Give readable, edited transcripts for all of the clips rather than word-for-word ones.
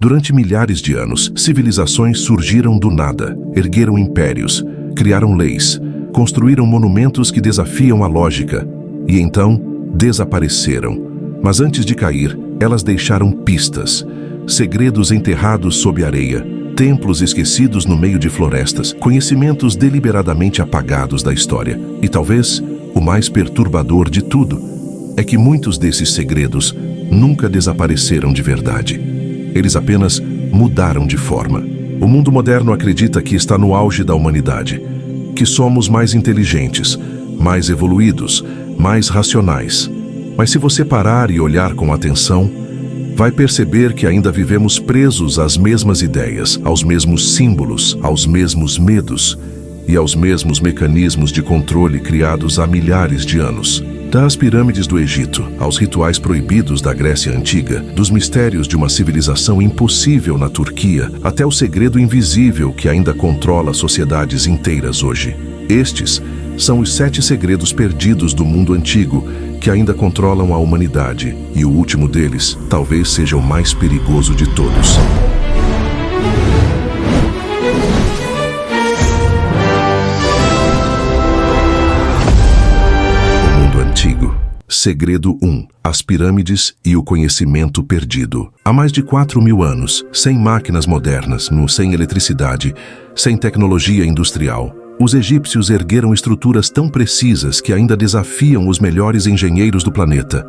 Durante milhares de anos, civilizações surgiram do nada, ergueram impérios, criaram leis, construíram monumentos que desafiam a lógica e então desapareceram. Mas antes de cair, elas deixaram pistas, segredos enterrados sob areia, templos esquecidos no meio de florestas, conhecimentos deliberadamente apagados da história. E talvez o mais perturbador de tudo é que muitos desses segredos nunca desapareceram de verdade. Eles apenas mudaram de forma. O mundo moderno acredita que está no auge da humanidade, que somos mais inteligentes, mais evoluídos, mais racionais. Mas se você parar e olhar com atenção, vai perceber que ainda vivemos presos às mesmas ideias, aos mesmos símbolos, aos mesmos medos e aos mesmos mecanismos de controle criados há milhares de anos. Das pirâmides do Egito, aos rituais proibidos da Grécia Antiga, dos mistérios de uma civilização impossível na Turquia, até o segredo invisível que ainda controla sociedades inteiras hoje. Estes são os 7 segredos perdidos do mundo antigo que ainda controlam a humanidade, e o último deles talvez seja o mais perigoso de todos. O mundo antigo. Segredo 1. As pirâmides e o conhecimento perdido. Há mais de 4.000 anos, sem máquinas modernas, sem eletricidade, sem tecnologia industrial, os egípcios ergueram estruturas tão precisas que ainda desafiam os melhores engenheiros do planeta.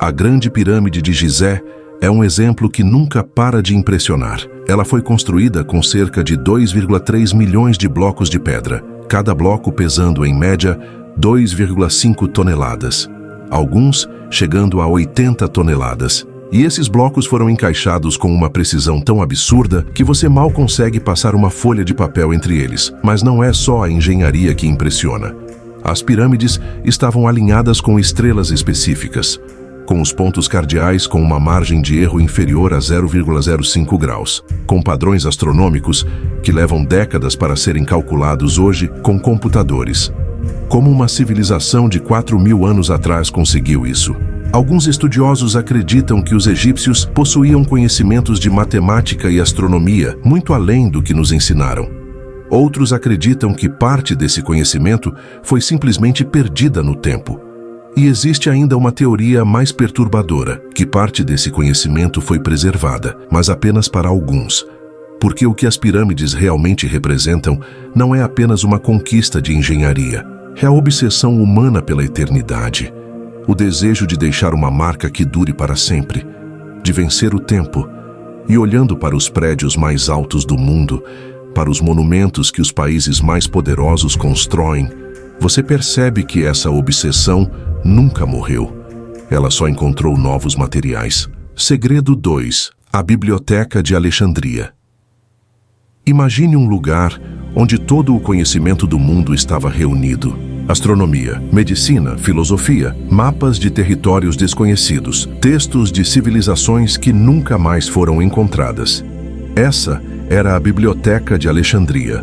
A Grande Pirâmide de Gizé é um exemplo que nunca para de impressionar. Ela foi construída com cerca de 2,3 milhões de blocos de pedra, cada bloco pesando, em média, 2,5 toneladas. Alguns chegando a 80 toneladas. E esses blocos foram encaixados com uma precisão tão absurda que você mal consegue passar uma folha de papel entre eles. Mas não é só a engenharia que impressiona. As pirâmides estavam alinhadas com estrelas específicas, com os pontos cardeais com uma margem de erro inferior a 0,05 graus, com padrões astronômicos que levam décadas para serem calculados hoje com computadores. Como uma civilização de 4.000 anos atrás conseguiu isso? Alguns estudiosos acreditam que os egípcios possuíam conhecimentos de matemática e astronomia muito além do que nos ensinaram. Outros acreditam que parte desse conhecimento foi simplesmente perdida no tempo. E existe ainda uma teoria mais perturbadora, que parte desse conhecimento foi preservada, mas apenas para alguns. Porque o que as pirâmides realmente representam não é apenas uma conquista de engenharia, é a obsessão humana pela eternidade. O desejo de deixar uma marca que dure para sempre, de vencer o tempo, e olhando para os prédios mais altos do mundo, para os monumentos que os países mais poderosos constroem, você percebe que essa obsessão nunca morreu. Ela só encontrou novos materiais. Segredo 2. A Biblioteca de Alexandria. Imagine um lugar onde todo o conhecimento do mundo estava reunido. Astronomia, medicina, filosofia, mapas de territórios desconhecidos, textos de civilizações que nunca mais foram encontradas. Essa era a Biblioteca de Alexandria,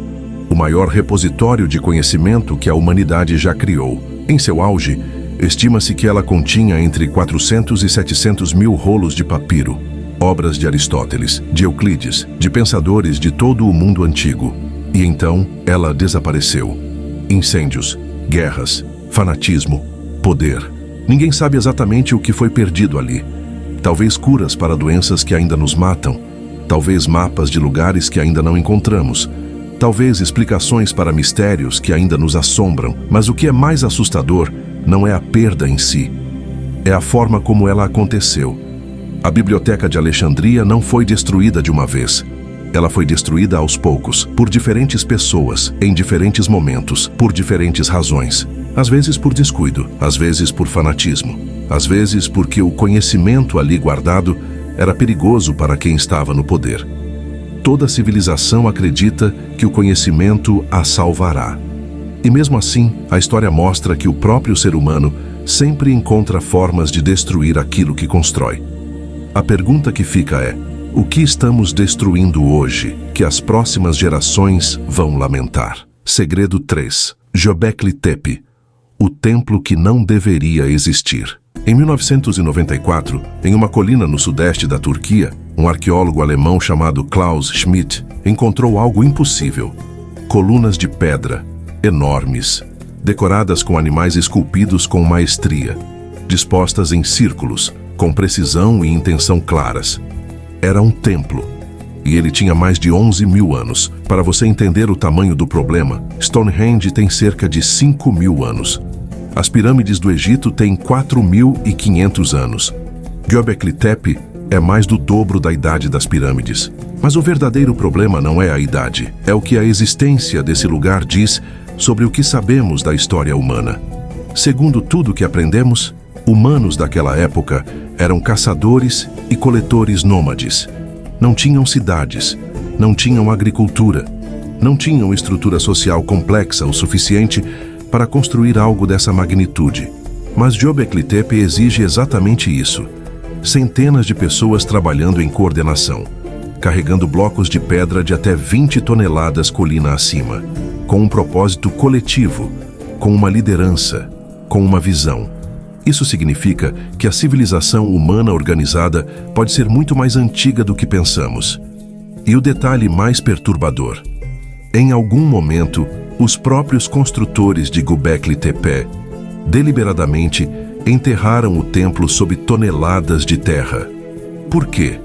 o maior repositório de conhecimento que a humanidade já criou. Em seu auge, estima-se que ela continha entre 400 e 700 mil rolos de papiro, obras de Aristóteles, de Euclides, de pensadores de todo o mundo antigo. E então ela desapareceu. Incêndios, guerras, fanatismo, poder. Ninguém sabe exatamente o que foi perdido ali. Talvez curas para doenças que ainda nos matam. Talvez mapas de lugares que ainda não encontramos. Talvez explicações para mistérios que ainda nos assombram. Mas o que é mais assustador não é a perda em si. É a forma como ela aconteceu. A Biblioteca de Alexandria não foi destruída de uma vez. Ela foi destruída aos poucos, por diferentes pessoas, em diferentes momentos, por diferentes razões. Às vezes por descuido, às vezes por fanatismo, às vezes porque o conhecimento ali guardado era perigoso para quem estava no poder. Toda civilização acredita que o conhecimento a salvará. E mesmo assim, a história mostra que o próprio ser humano sempre encontra formas de destruir aquilo que constrói. A pergunta que fica é: o que estamos destruindo hoje que as próximas gerações vão lamentar? Segredo 3. Göbekli Tepe, o templo que não deveria existir. Em 1994, em uma colina no sudeste da Turquia, um arqueólogo alemão chamado Klaus Schmidt encontrou algo impossível. Colunas de pedra, enormes, decoradas com animais esculpidos com maestria, dispostas em círculos, com precisão e intenção claras. Era um templo, e ele tinha mais de 11.000 anos. Para você entender o tamanho do problema, Stonehenge tem cerca de 5.000 anos. As pirâmides do Egito têm 4.500 anos. Göbekli Tepe é mais do dobro da idade das pirâmides. Mas o verdadeiro problema não é a idade, é o que a existência desse lugar diz sobre o que sabemos da história humana. Segundo tudo que aprendemos, humanos daquela época eram caçadores e coletores nômades. Não tinham cidades, não tinham agricultura, não tinham estrutura social complexa o suficiente para construir algo dessa magnitude. Mas Göbekli Tepe exige exatamente isso. Centenas de pessoas trabalhando em coordenação, carregando blocos de pedra de até 20 toneladas colina acima, com um propósito coletivo, com uma liderança, com uma visão. Isso significa que a civilização humana organizada pode ser muito mais antiga do que pensamos. E o detalhe mais perturbador: em algum momento, os próprios construtores de Göbekli Tepe, deliberadamente, enterraram o templo sob toneladas de terra. Por quê?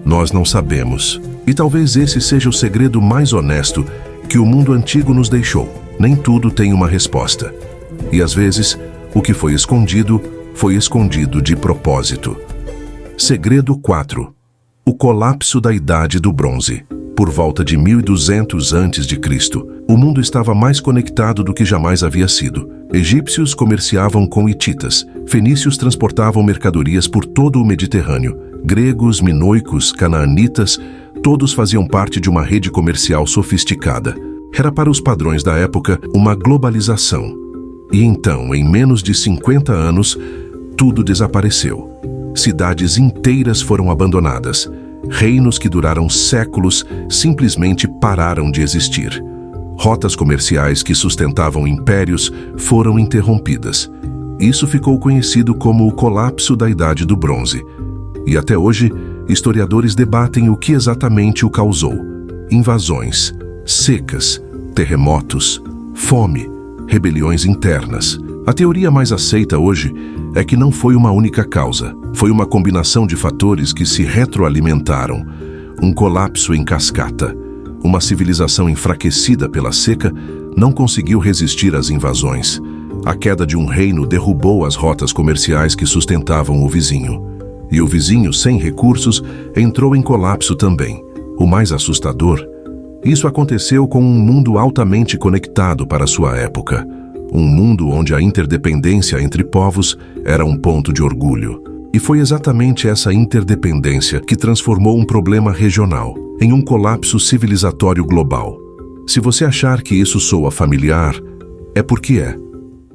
Nós não sabemos. E talvez esse seja o segredo mais honesto que o mundo antigo nos deixou. Nem tudo tem uma resposta. E às vezes, o que foi escondido de propósito. Segredo 4. O colapso da Idade do Bronze. Por volta de 1200 a.C., o mundo estava mais conectado do que jamais havia sido. Egípcios comerciavam com hititas, fenícios transportavam mercadorias por todo o Mediterrâneo, gregos, minoicos, canaanitas, todos faziam parte de uma rede comercial sofisticada. Era para os padrões da época uma globalização. E então, em menos de 50 anos, tudo desapareceu. Cidades inteiras foram abandonadas. Reinos que duraram séculos simplesmente pararam de existir. Rotas comerciais que sustentavam impérios foram interrompidas. Isso ficou conhecido como o colapso da Idade do Bronze. E até hoje, historiadores debatem o que exatamente o causou. Invasões, secas, terremotos, fome, rebeliões internas. A teoria mais aceita hoje é que não foi uma única causa. Foi uma combinação de fatores que se retroalimentaram. Um colapso em cascata. Uma civilização enfraquecida pela seca não conseguiu resistir às invasões. A queda de um reino derrubou as rotas comerciais que sustentavam o vizinho. E o vizinho, sem recursos, entrou em colapso também. O mais assustador: isso aconteceu com um mundo altamente conectado para sua época. Um mundo onde a interdependência entre povos era um ponto de orgulho. E foi exatamente essa interdependência que transformou um problema regional em um colapso civilizatório global. Se você achar que isso soa familiar, é porque é.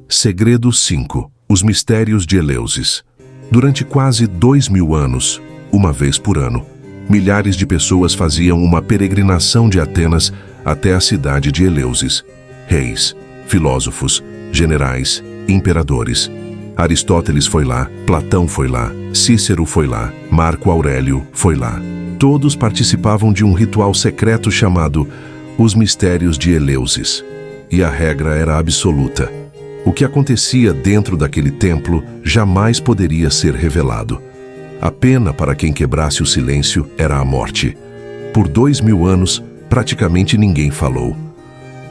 Segredo 5. Os mistérios de Eleusis. Durante quase 2.000 anos, uma vez por ano, milhares de pessoas faziam uma peregrinação de Atenas até a cidade de Eleusis. Reis, filósofos, generais, imperadores. Aristóteles foi lá, Platão foi lá, Cícero foi lá, Marco Aurélio foi lá. Todos participavam de um ritual secreto chamado Os Mistérios de Eleusis. E a regra era absoluta. O que acontecia dentro daquele templo jamais poderia ser revelado. A pena para quem quebrasse o silêncio era a morte. Por 2.000 anos, praticamente ninguém falou.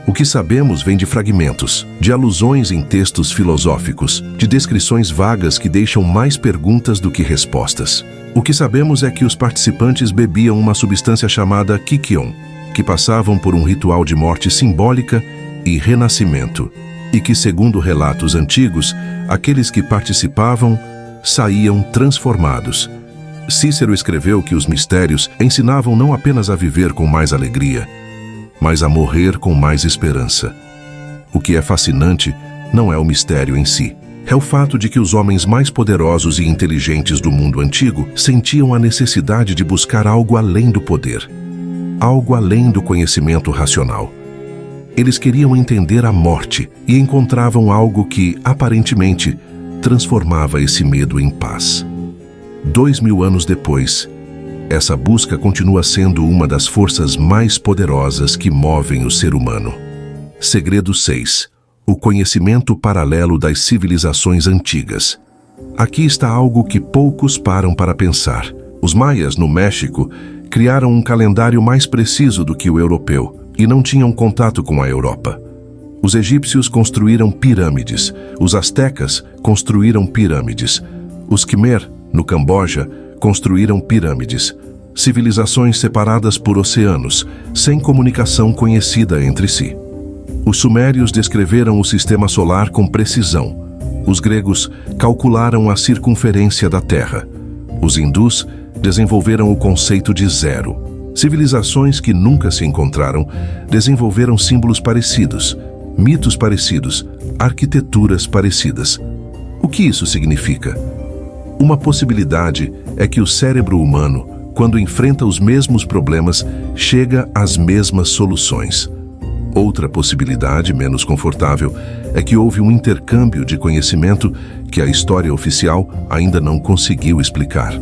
O que sabemos vem de fragmentos, de alusões em textos filosóficos, de descrições vagas que deixam mais perguntas do que respostas. O que sabemos é que os participantes bebiam uma substância chamada Kykeon, que passavam por um ritual de morte simbólica e renascimento, e que, segundo relatos antigos, aqueles que participavam saíam transformados. Cícero escreveu que os mistérios ensinavam não apenas a viver com mais alegria, mas a morrer com mais esperança. O que é fascinante não é o mistério em si. É o fato de que os homens mais poderosos e inteligentes do mundo antigo sentiam a necessidade de buscar algo além do poder, algo além do conhecimento racional. Eles queriam entender a morte e encontravam algo que, aparentemente, transformava esse medo em paz. 2000 anos depois, essa busca continua sendo uma das forças mais poderosas que movem o ser humano. Segredo 6. O conhecimento paralelo das civilizações antigas. Aqui está algo que poucos param para pensar. Os maias, no México, criaram um calendário mais preciso do que o europeu e não tinham contato com a Europa. Os egípcios construíram pirâmides, os astecas construíram pirâmides, os Khmer, no Camboja, construíram pirâmides. Civilizações separadas por oceanos, sem comunicação conhecida entre si. Os sumérios descreveram o sistema solar com precisão. Os gregos calcularam a circunferência da Terra. Os hindus desenvolveram o conceito de zero. Civilizações que nunca se encontraram desenvolveram símbolos parecidos, mitos parecidos, arquiteturas parecidas. O que isso significa? Uma possibilidade é que o cérebro humano, quando enfrenta os mesmos problemas, chega às mesmas soluções. Outra possibilidade, menos confortável, é que houve um intercâmbio de conhecimento que a história oficial ainda não conseguiu explicar.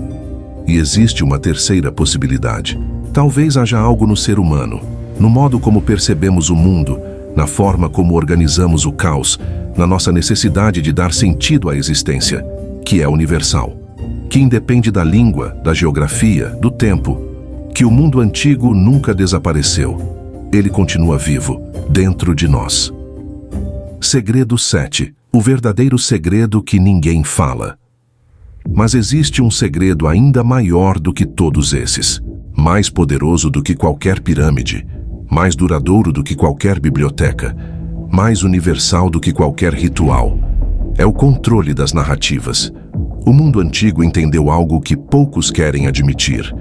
E existe uma terceira possibilidade. Talvez haja algo no ser humano, no modo como percebemos o mundo, na forma como organizamos o caos, na nossa necessidade de dar sentido à existência, que é universal, que independe da língua, da geografia, do tempo, que o mundo antigo nunca desapareceu. Ele continua vivo, dentro de nós. Segredo 7. O verdadeiro segredo que ninguém fala. Mas existe um segredo ainda maior do que todos esses, mais poderoso do que qualquer pirâmide, mais duradouro do que qualquer biblioteca, mais universal do que qualquer ritual. É o controle das narrativas. O mundo antigo entendeu algo que poucos querem admitir.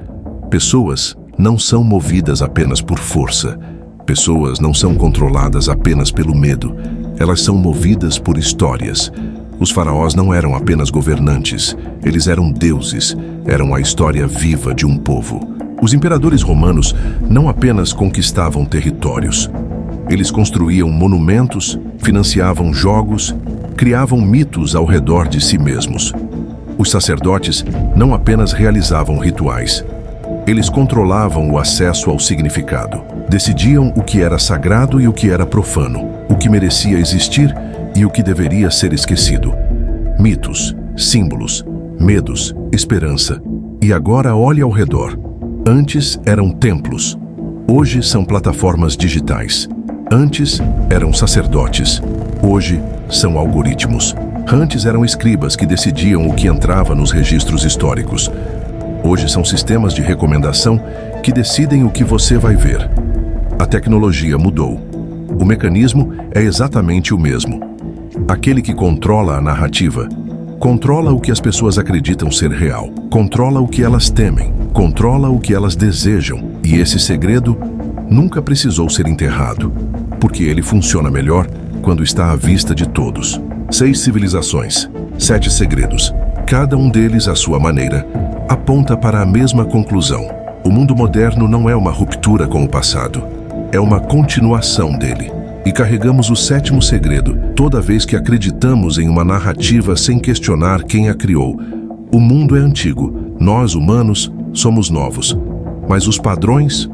Pessoas não são movidas apenas por força. Pessoas não são controladas apenas pelo medo. Elas são movidas por histórias. Os faraós não eram apenas governantes. Eles eram deuses. Eram a história viva de um povo. Os imperadores romanos não apenas conquistavam territórios. Eles construíam monumentos, financiavam jogos, criavam mitos ao redor de si mesmos. Os sacerdotes não apenas realizavam rituais. Eles controlavam o acesso ao significado. Decidiam o que era sagrado e o que era profano, o que merecia existir e o que deveria ser esquecido. Mitos, símbolos, medos, esperança. E agora olhe ao redor. Antes eram templos. Hoje são plataformas digitais. Antes eram sacerdotes. Hoje são algoritmos. Antes eram escribas que decidiam o que entrava nos registros históricos. Hoje são sistemas de recomendação que decidem o que você vai ver. A tecnologia mudou. O mecanismo é exatamente o mesmo. Aquele que controla a narrativa, controla o que as pessoas acreditam ser real, controla o que elas temem, controla o que elas desejam. E esse segredo nunca precisou ser enterrado, porque ele funciona melhor quando está à vista de todos. 6 civilizações, 7 segredos, cada um deles à sua maneira, aponta para a mesma conclusão. O mundo moderno não é uma ruptura com o passado, é uma continuação dele. E carregamos o 7º segredo toda vez que acreditamos em uma narrativa sem questionar quem a criou. O mundo é antigo, nós humanos somos novos, mas os padrões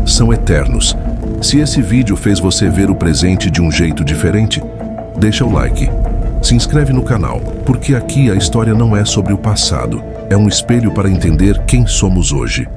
são eternos. Se esse vídeo fez você ver o presente de um jeito diferente, deixa o like. Se inscreve no canal, porque aqui a história não é sobre o passado, é um espelho para entender quem somos hoje.